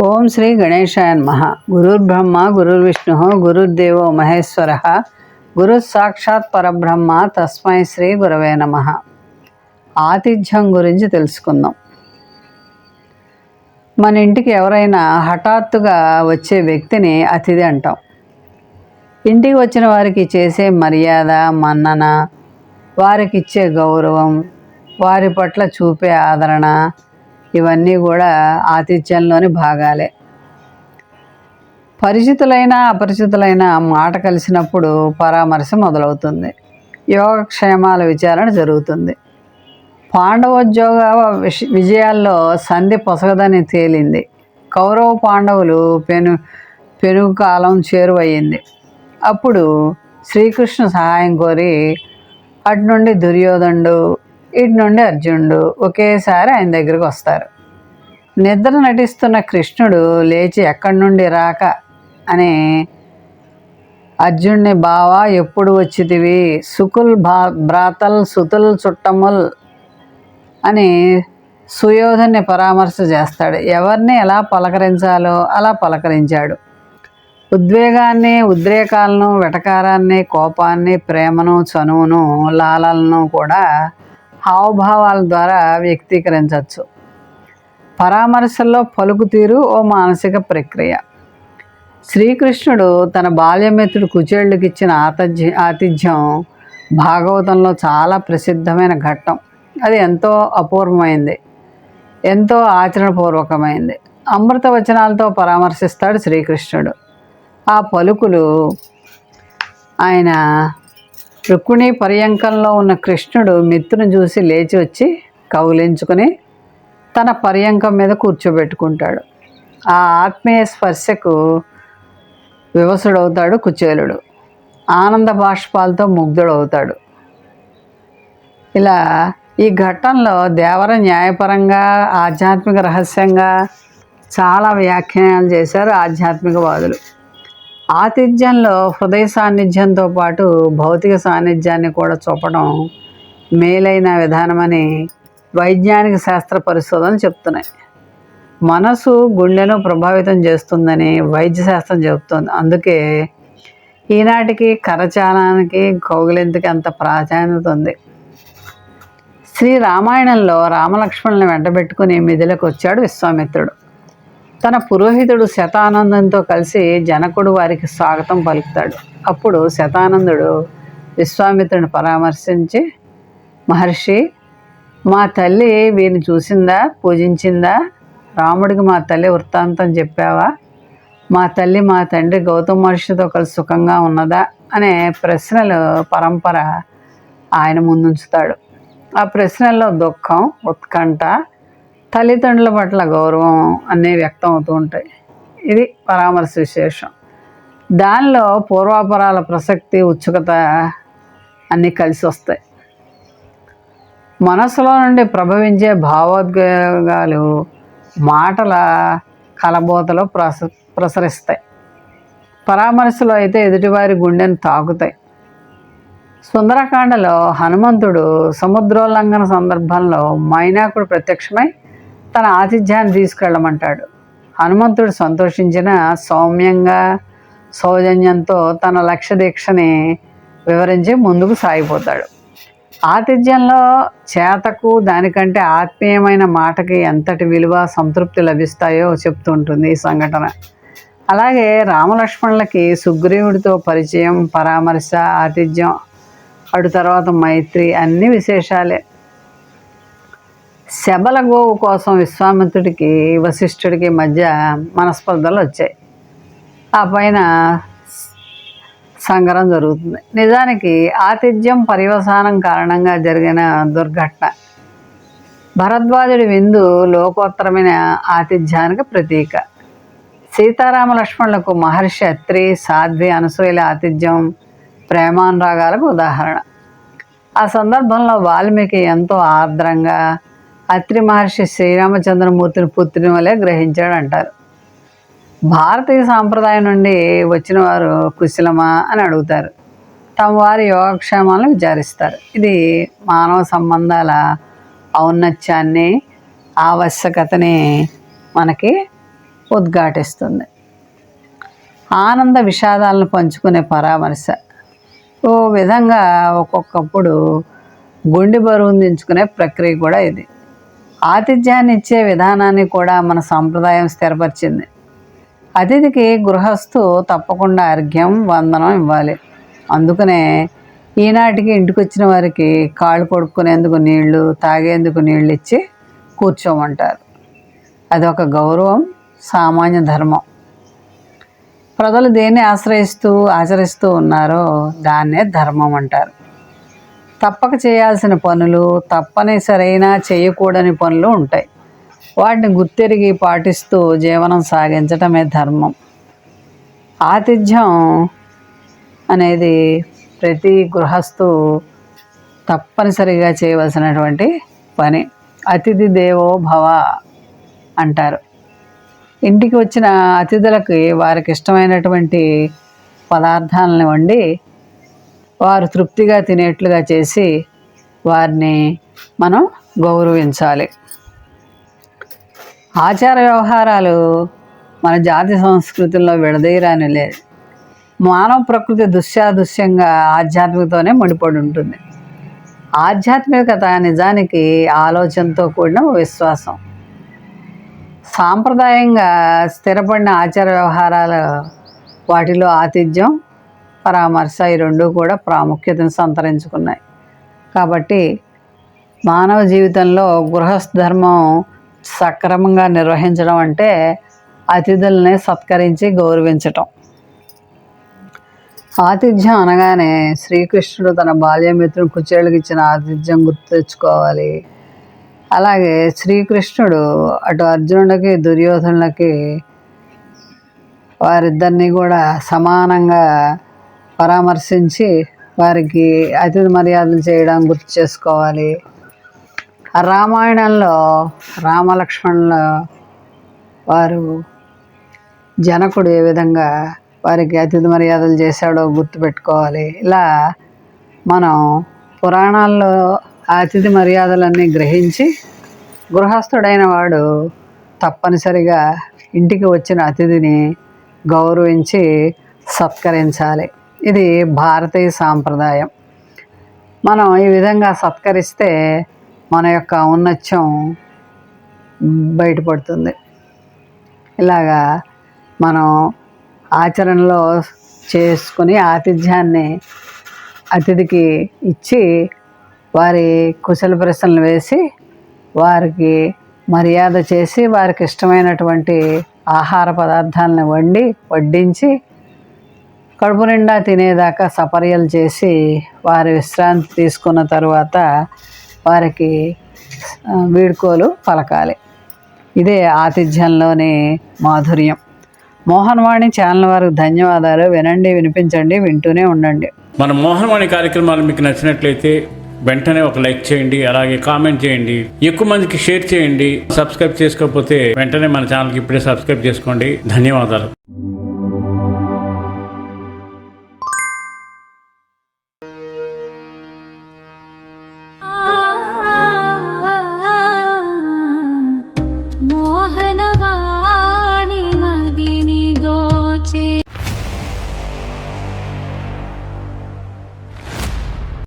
ఓం శ్రీ గణేశాయ నమః. గురుర్బ్రహ్మ గురుర్విష్ణు గురుర్దేవో మహేశ్వర గురు సాక్షాత్ పరబ్రహ్మ తస్మై శ్రీ గురవే నమః. ఆతిథ్యం గురించి తెలుసుకుందాం. మన ఇంటికి ఎవరైనా హఠాత్తుగా వచ్చే వ్యక్తిని అతిథి అంటాం. ఇంటికి వచ్చిన వారికి చేసే మర్యాద, మన్నన, వారికి ఇచ్చే గౌరవం, వారి పట్ల చూపే ఆదరణ, ఇవన్నీ కూడా ఆతిథ్యంలోని భాగాలే. పరిచితులైన అపరిచితులైన మాట కలిసినప్పుడు పరామర్శ మొదలవుతుంది. యోగక్షేమాల విచారణ జరుగుతుంది. పాండవోద్యోగ విజయాల్లో సంధి పొసగదని తేలింది. కౌరవ పాండవులు పెనుకాలం చేరువయ్యింది. అప్పుడు శ్రీకృష్ణ సహాయం కోరి అటు నుండి దుర్యోధనుడు, ఇటు నుండి అర్జునుడు ఒకేసారి ఆయన దగ్గరికి వస్తారు. నిద్ర నటిస్తున్న కృష్ణుడు లేచి ఎక్కడి నుండి రాక అని అర్జునుని బావా ఎప్పుడు వచ్చితివి, సుకుల్ భ్రాతల్ సుతుల్ చుట్టముల్ అని సుయోధన్ని పరామర్శ చేస్తాడు. ఎవరిని ఎలా పలకరించాలో అలా పలకరించాడు. ఉద్వేగాన్ని, ఉద్రేకాలను, వెటకారాన్ని, కోపాన్ని, ప్రేమను, చనువును, లాలలను కూడా హావభావాల ద్వారా వ్యక్తీకరించవచ్చు. పరామర్శల్లో పలుకుతీరు ఓ మానసిక ప్రక్రియ. శ్రీకృష్ణుడు తన బాల్యమిత్రుడు కుచేలుడికి ఇచ్చిన ఆతిథ్యం భాగవతంలో చాలా ప్రసిద్ధమైన ఘట్టం. అది ఎంతో అపూర్వమైంది, ఎంతో ఆచరణపూర్వకమైంది. అమృత వచనాలతో పరామర్శిస్తాడు శ్రీకృష్ణుడు. ఆ పలుకులు ఆయన రుక్మిణీ పర్యంకంలో ఉన్న కృష్ణుడు మిత్రుని చూసి లేచి వచ్చి కౌలించుకుని తన పర్యంకం మీద కూర్చోబెట్టుకుంటాడు. ఆ ఆత్మీయ స్పర్శకు వివసుడవుతాడు కుచేలుడు. ఆనంద బాష్పాలతో ముగ్ధుడవుతాడు. ఇలా ఈ ఘట్టంలో దేవర న్యాయపరంగా, ఆధ్యాత్మిక రహస్యంగా చాలా వ్యాఖ్యానాలు చేశారు ఆధ్యాత్మికవాదులు. ఆతిథ్యంలో హృదయ సాన్నిధ్యంతో పాటు భౌతిక సాన్నిధ్యాన్ని కూడా చూపడం మేలైన విధానమని వైజ్ఞానిక శాస్త్ర పరిశోధనలు చెప్తున్నాయి. మనసు గుండెను ప్రభావితం చేస్తుందని వైద్యశాస్త్రం చెబుతుంది. అందుకే ఈనాటికి కరచాలానికి, కౌగిలింతకి అంత ప్రాధాన్యత ఉంది. శ్రీ రామాయణంలో రామలక్ష్మణులను వెంటబెట్టుకుని మిథిలకు వచ్చాడు విశ్వామిత్రుడు. తన పురోహితుడు శతానందంతో కలిసి జనకుడు వారికి స్వాగతం పలుకుతాడు. అప్పుడు శతానందుడు విశ్వామిత్రుని పరామర్శించి, మహర్షి, మా తల్లి వీరిని చూసిందా, పూజించిందా? రాముడికి మా తల్లి వృత్తాంతం చెప్పావా? మా తల్లి మా తండ్రి గౌతమ మహర్షితో కలిసి సుఖంగా ఉన్నదా అనే ప్రశ్నలు పరంపర ఆయన ముందుంచుతాడు. ఆ ప్రశ్నల్లో దుఃఖం, ఉత్కంఠ, తల్లిదండ్రుల పట్ల గౌరవం అన్నీ వ్యక్తం అవుతూ ఉంటాయి. ఇది పరామర్శ విశేషం. దానిలో పూర్వాపరాల ప్రసక్తి, ఉత్సుకత అన్నీ కలిసి వస్తాయి. మనసులో నుండి ప్రభవించే భావోద్వేగాలు మాటల కలబోతలో ప్రసరిస్తాయి. పరామర్శలో అయితే ఎదుటివారి గుండెను తాకుతాయి. సుందరకాండలో హనుమంతుడు సముద్రోల్లంఘన సందర్భంలో మైనాకుడు ప్రత్యక్షమై తన ఆతిథ్యాన్ని తీసుకెళ్ళమంటాడు. హనుమంతుడు సంతోషించిన సౌమ్యంగా, సౌజన్యంతో తన లక్ష్య దీక్షని వివరించి ముందుకు సాగిపోతాడు. ఆతిథ్యంలో చేతకు, దానికంటే ఆత్మీయమైన మాటకి ఎంతటి విలువ, సంతృప్తి లభిస్తాయో చెప్తూ ఉంటుంది ఈ సంఘటన. అలాగే రామలక్ష్మణులకి సుగ్రీవుడితో పరిచయం, పరామర్శ, ఆతిథ్యం, అటు తర్వాత మైత్రి అన్ని విశేషాలే. శబల గోవు కోసం విశ్వామిత్రుడికి, వశిష్ఠుడికి మధ్య మనస్పర్ధలు వచ్చాయి. ఆ పైన సంగ్రహం జరుగుతుంది. నిజానికి ఆతిథ్యం పర్యవసానం కారణంగా జరిగిన దుర్ఘటన. భరద్వాజుడి విందు లోకోత్తరమైన ఆతిథ్యానికి ప్రతీక. సీతారామ లక్ష్మణులకు మహర్షి అత్రి, సాధ్వి, అనసూయల ఆతిథ్యం ప్రేమానురాగాలకు ఉదాహరణ. ఆ సందర్భంలో వాల్మీకి ఎంతో ఆర్ద్రంగా అత్రి మహర్షి శ్రీరామచంద్రమూర్తిని పుత్రుని వలె గ్రహించాడు అంటారు. భారతీయ సాంప్రదాయం నుండి వచ్చిన వారు కుశలమా అని అడుగుతారు. తమ వారి యోగక్షేమాలను విచారిస్తారు. ఇది మానవ సంబంధాల ఔన్నత్యాన్ని, ఆవశ్యకతని మనకి ఉద్ఘాటిస్తుంది. ఆనంద విషాదాలను పంచుకునే పరామర్శ. ఓ విధంగా ఒక్కొక్కప్పుడు గుండె బరువును దించుకునే ప్రక్రియ కూడా ఇది. ఆతిథ్యాన్ని ఇచ్చే విధానాన్ని కూడా మన సంప్రదాయం స్థిరపరిచింది. అతిథికి గృహస్థు తప్పకుండా అర్ఘ్యం, వందనం ఇవ్వాలి. అందుకనే ఈనాటికి ఇంటికి వచ్చిన వారికి కాళ్ళు కొడుక్కునేందుకు నీళ్లు, తాగేందుకు నీళ్ళు ఇచ్చి కూర్చోమంటారు. అది ఒక గౌరవం, సామాన్య ధర్మం. ప్రజలు దేన్ని ఆచరిస్తూ ఉన్నారో దాన్నే ధర్మం అంటారు. తప్పక చేయాల్సిన పనులు, తప్పనిసరైన చేయకూడని పనులు ఉంటాయి. వాటిని గుర్తెరిగి పాటిస్తూ జీవనం సాగించటమే ధర్మం. ఆతిథ్యం అనేది ప్రతి గృహస్థు తప్పనిసరిగా చేయవలసినటువంటి పని. అతిథి దేవో భవ అంటారు. ఇంటికి వచ్చిన అతిథులకి వారికి ఇష్టమైనటువంటి పదార్థాలను వండి వారు తృప్తిగా తినేట్లుగా చేసి వారిని మనం గౌరవించాలి. ఆచార వ్యవహారాలు మన జాతి సంస్కృతుల్లో విడదీయరాని లేదు. మానవ ప్రకృతి దుశ్యాదృశ్యంగా ఆధ్యాత్మికతోనే ముడిపడి ఉంటుంది. ఆధ్యాత్మికత నిజానికి ఆలోచనతో కూడిన విశ్వాసం. సాంప్రదాయంగా స్థిరపడిన ఆచార వ్యవహారాలు, వాటిలో ఆతిథ్యం, పరామర్శ ఈ రెండు కూడా ప్రాముఖ్యతను సంతరించుకున్నాయి. కాబట్టి మానవ జీవితంలో గృహస్థ ధర్మం సక్రమంగా నిర్వహించడం అంటే అతిథుల్ని సత్కరించి గౌరవించటం. ఆతిథ్యం అనగానే శ్రీకృష్ణుడు తన బాల్యమిత్రుడు కుచేలుకి ఇచ్చిన ఆతిథ్యం గుర్తు తెచ్చుకోవాలి. అలాగే శ్రీకృష్ణుడు అటు అర్జునుడికి, దుర్యోధనులకి వారిద్దరినీ కూడా సమానంగా పరామర్శించి వారికి అతిథి మర్యాదలు చేయడం గుర్తు చేసుకోవాలి. రామాయణంలో రామలక్ష్మణుల వారు జనకుడు ఏ విధంగా వారికి అతిథి మర్యాదలు చేశాడో గుర్తుపెట్టుకోవాలి. ఇలా మనం పురాణాల్లో అతిథి మర్యాదలన్నీ గ్రహించి గృహస్థుడైన వాడు తప్పనిసరిగా ఇంటికి వచ్చిన అతిథిని గౌరవించి సత్కరించాలి. ఇది భారతీయ సాంప్రదాయం. మనం ఈ విధంగా సత్కరిస్తే మన యొక్క ఔన్నత్యం బయటపడుతుంది. ఇలాగా మనం ఆచరణలో చేసుకుని ఆతిథ్యాన్ని అతిథికి ఇచ్చి వారి కుశల ప్రశ్నలు వేసి వారికి మర్యాద చేసి వారికి ఇష్టమైనటువంటి ఆహార పదార్థాలను వడ్డించి కడుపు నిండా తినేదాకా సపర్యలు చేసి వారి విశ్రాంతి తీసుకున్న తరువాత వారికి వీడ్కోలు పలకాలి. ఇదే ఆతిథ్యంలోని మాధుర్యం. మోహన్వాణి ఛానల్ వారికి ధన్యవాదాలు. వినండి, వినిపించండి, వింటూనే ఉండండి. మన మోహన్వాణి కార్యక్రమాలు మీకు నచ్చినట్లయితే వెంటనే ఒక లైక్ చేయండి, అలాగే కామెంట్ చేయండి, ఎక్కువ మందికి షేర్ చేయండి. సబ్స్క్రైబ్ చేసుకోకపోతే వెంటనే మన ఛానల్కి ఇప్పుడే సబ్స్క్రైబ్ చేసుకోండి. ధన్యవాదాలు.